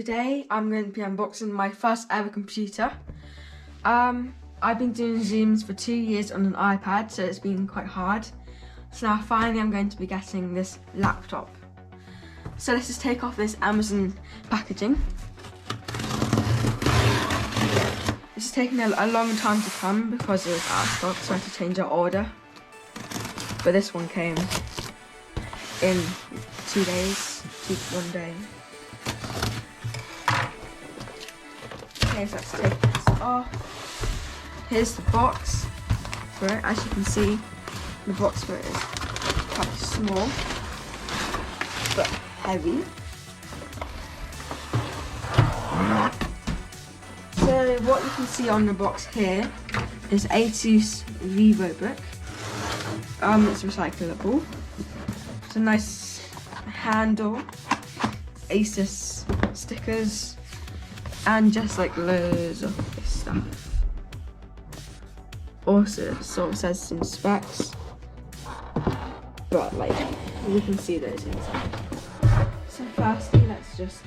today I'm going to be unboxing my first ever computer. I've been doing Zooms for 2 years on an iPad, so it's been quite hard. So now finally I'm going to be getting this laptop. So let's just take off this Amazon packaging. This is taking a long time to come because it was out of stock, so I had to change our order. But this one came in 2 days, 1 day. Okay, so let's take this off. Here's the box for it. As you can see, the box for it is quite small, but heavy. So what you can see on the box here is Asus VIVIBOOK. It's recyclable. It's a nice handle, Asus stickers, and just like loads of this stuff. Also, it sort of says some specs, but like you can see those inside. So firstly, let's just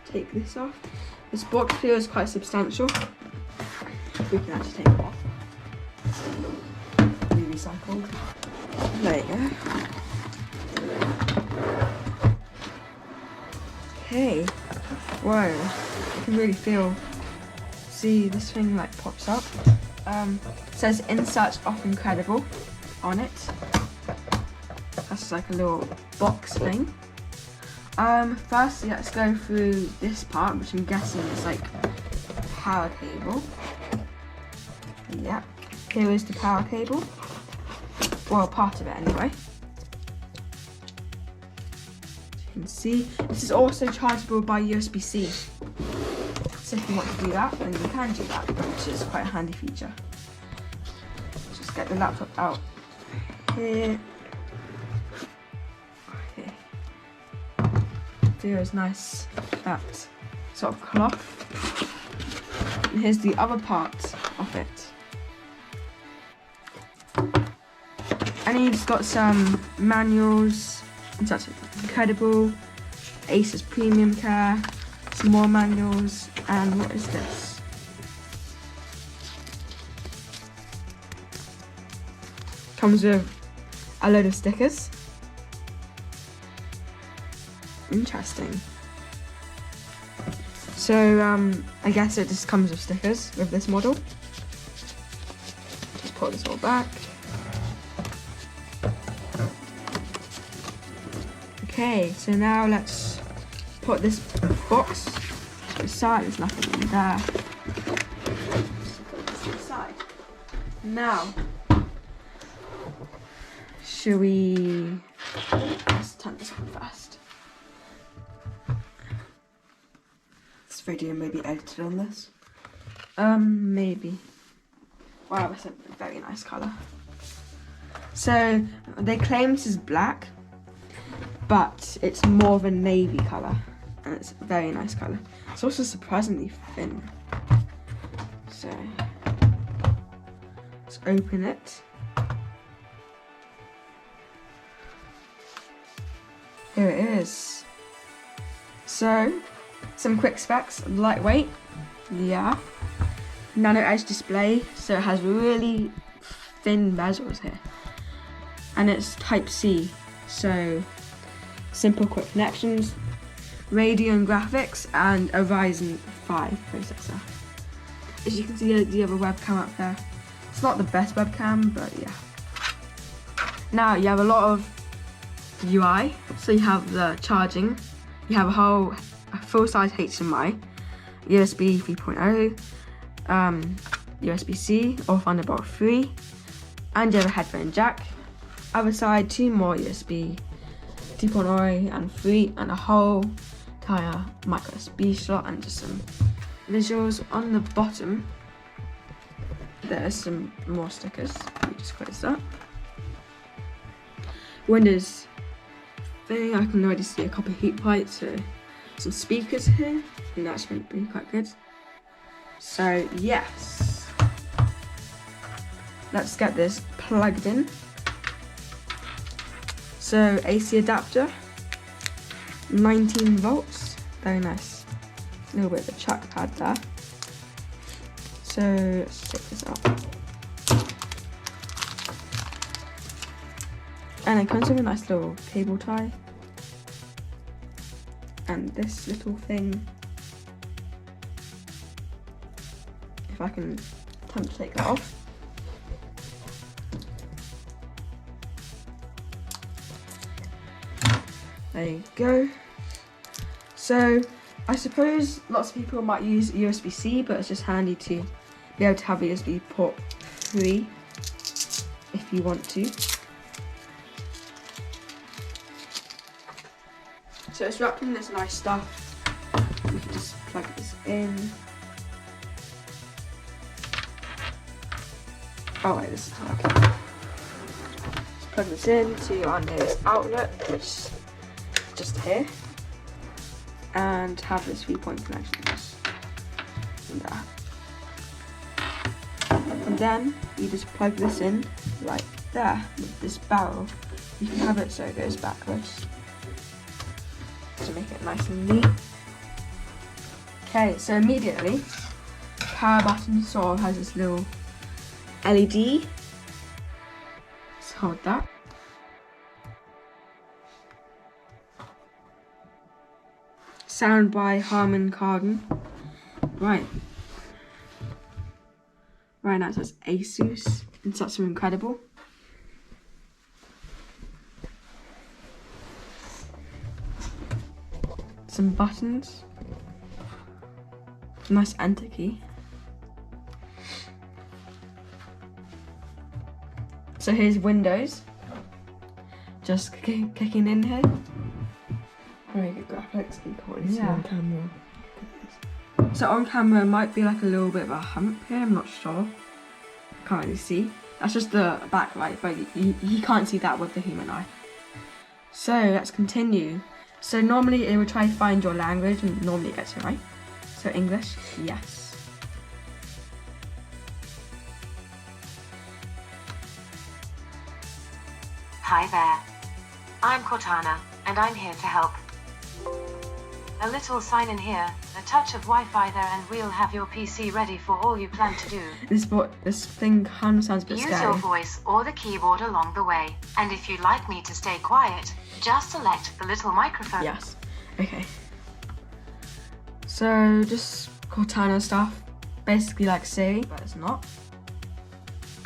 take this off. This box feels quite substantial. We can actually take it off. Be recycled. There you go. Okay. Whoa. You can really see this thing like pops up. It says inserts off incredible on it. That's like a little box thing. Firstly, let's go through this part, which I'm guessing is like power cable. Yeah, here is the power cable. Well, part of it anyway. You can see this is also chargeable by USB-C. So if you want to do that, then you can do that, which is quite a handy feature. Just get the laptop out here. Feels nice, that sort of cloth. And here's the other part of it. And he's got some manuals, and such incredible, Asus Premium Care, some more manuals, and what is this? Comes with a load of stickers. Interesting. So I guess it just comes with stickers with this model. Just pull this all back. Okay, so now let's put this box to the side. There's nothing in there. Just put this to the side. Now, should we? Let's turn this on first. This video may be edited on this. Maybe. Wow, that's a very nice colour. So they claim this is black, but it's more of a navy colour, and it's a very nice colour. It's also surprisingly thin. So let's open it. Here it is. So, some quick specs: lightweight, yeah. Nano edge display, so it has really thin bezels here. And it's Type-C, so simple quick connections, Radeon graphics, and a Ryzen 5 processor. As you can see, the other webcam up there. It's not the best webcam, but yeah. Now you have a lot of UI, so you have the charging, you have a full-size HDMI, USB 3.0, USB-C or Thunderbolt 3, and you have a headphone jack. Other side, 2 more USB 2.0 and 3, and a whole entire micro USB slot, and just some visuals. On the bottom, there's some more stickers. We just close that. Windows thing, I can already see a copper heat pipe, so some speakers here, and that's going to be quite good. So yes, let's get this plugged in. So AC adapter, 19 volts, Very nice. A little bit of a trackpad there. So let's take this out. And it comes with a nice little cable tie. And this little thing. If I can attempt to take that off. There you go. So I suppose lots of people might use USB-C, but it's just handy to be able to have a USB port 3 if you want to. So it's wrapped in this nice stuff. We can just plug this in. Oh wait, this is okay. Just plug this in to our nearest outlet, which is just here, and have this 3-point connection just there. And then you just plug this in like there with this barrel. You can have it so it goes backwards to make it nice and neat. Okay, so immediately power button sort of has this little LED. Let's hold that. Sound by Harman Kardon. Right. Right now it says Asus. It's that's so incredible. Some buttons. Nice enter key. So here's Windows. Just kicking in here. Very good graphics. Yeah. On camera. So on camera might be like a little bit of a hump here. I'm not sure. Can't really see. That's just the backlight, but you can't see that with the human eye. So let's continue. So normally it would try to find your language, and normally it gets it right. So English, yes. Hi there. I'm Cortana, and I'm here to help. A little sign in here, a touch of Wi-Fi there, and we'll have your PC ready for all you plan to do. This thing kind of sounds a bit scary. Use your voice or the keyboard along the way, and if you'd like me to stay quiet, just select the little microphone. Yes. Okay. So just Cortana stuff, basically like Siri, but it's not.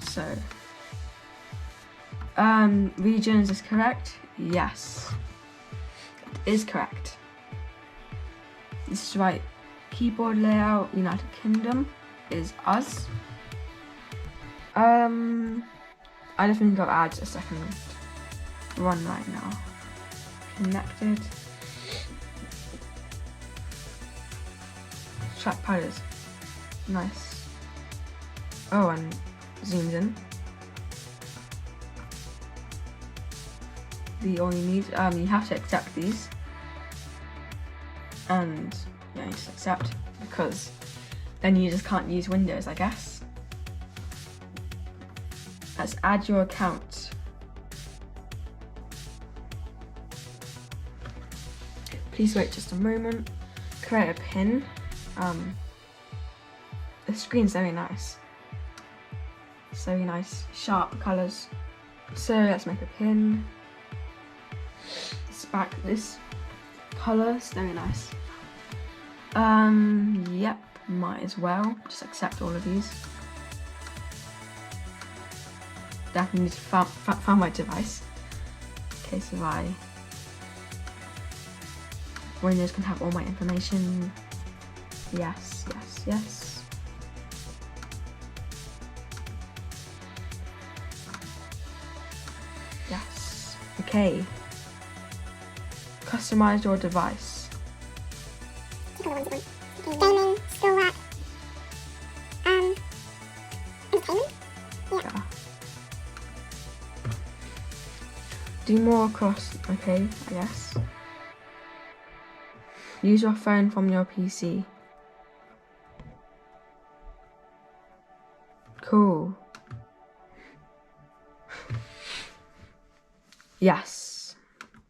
So, regions is correct? Yes, it is correct. This is right. Keyboard layout, United Kingdom is us. I don't think I'll add a second run right now. Connected. Trackpad is nice. Oh, and zooms in. All you need, you have to accept these. And yeah, you just accept, because then you just can't use Windows, I guess. Let's add your account. Please wait just a moment. Create a pin. The screen's very nice. It's very nice, sharp colours. So let's make a pin. It's back this colour, it's very nice. Yep, might as well. Just accept all of these. Definitely need to find my device. In case if Windows can have all my information. Yes, yes, yes. Yes. Okay. Customize your device. Gaming, schoolwork, entertainment. Yeah. Do more across, okay, I guess. Use your phone from your PC. Cool. Yes,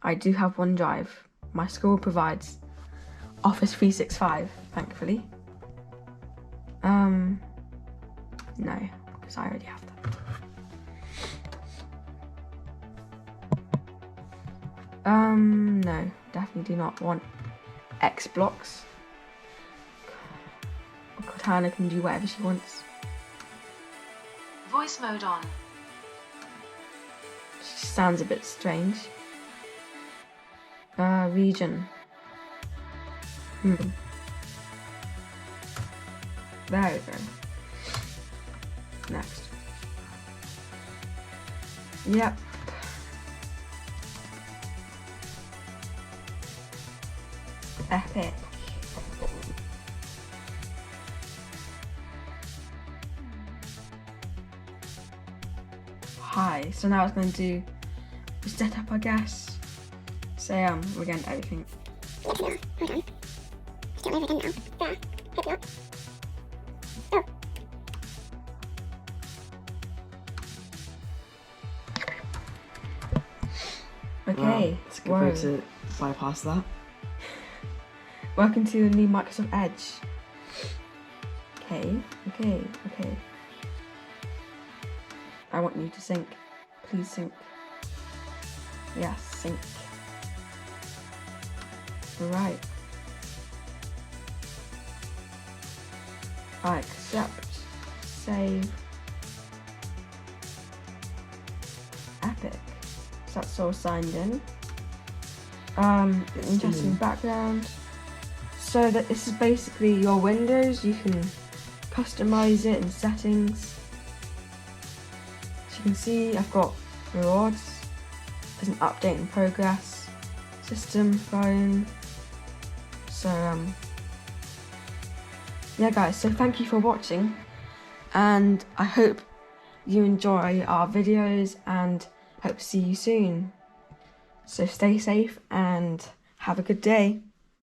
I do have OneDrive. My school provides Office 365, thankfully. No, because I already have that. No, definitely do not want X blocks. Cortana can do whatever she wants. Voice mode on. She sounds a bit strange. Region. There we go. Next. Yep. Epic. Hi. So now it's going to do the setup, I guess. Say again everything. Yes, no. Hold on. Start over again now. There. Hope not. Oh. Okay. Wow, it's a good way to bypass that. Welcome to the new Microsoft Edge. Okay. I want you to sync. Please sync. Yes, sync. Right. I accept. Save. Epic. So that's all signed in. Interesting background. So that this is basically your Windows. You can customize it in settings. As you can see, I've got rewards. There's an update in progress. System, phone. So yeah guys, so thank you for watching, and I hope you enjoy our videos and hope to see you soon. So stay safe and have a good day.